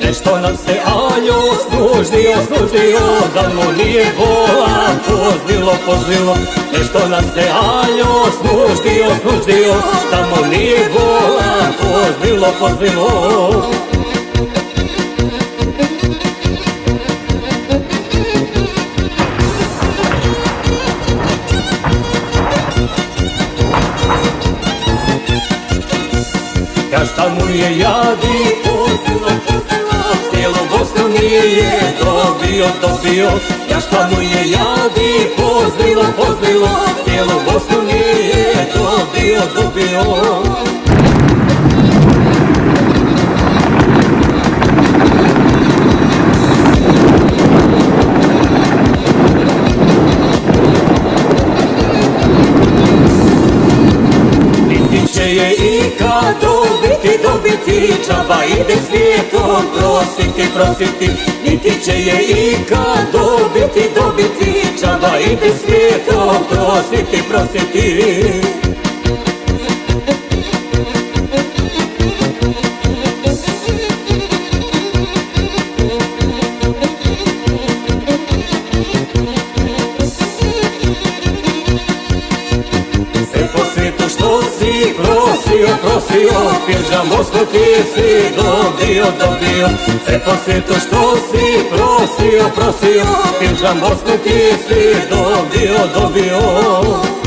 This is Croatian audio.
Nešto nam se Aljo služio, da mu nije bolan pozlilo. Nešto nam se Aljo služio, da mu nije bolan pozlilo. Ja šta mu je jadi pozlilo, cijelu Bosnu nije dobio. Ja šta mu je jadi pozlilo, cijelu Bosnu nije dobio. Niti će je ikad dobiti, džaba ide svijetom prositi. Niti će je ikad dobiti, džaba ide svijetom prositi. Sve po svijetu što si prosio, Pirđa Moskvu ti si dobio. Sve po svijetu što si prosio, Pirđa Moskvu ti si dobio.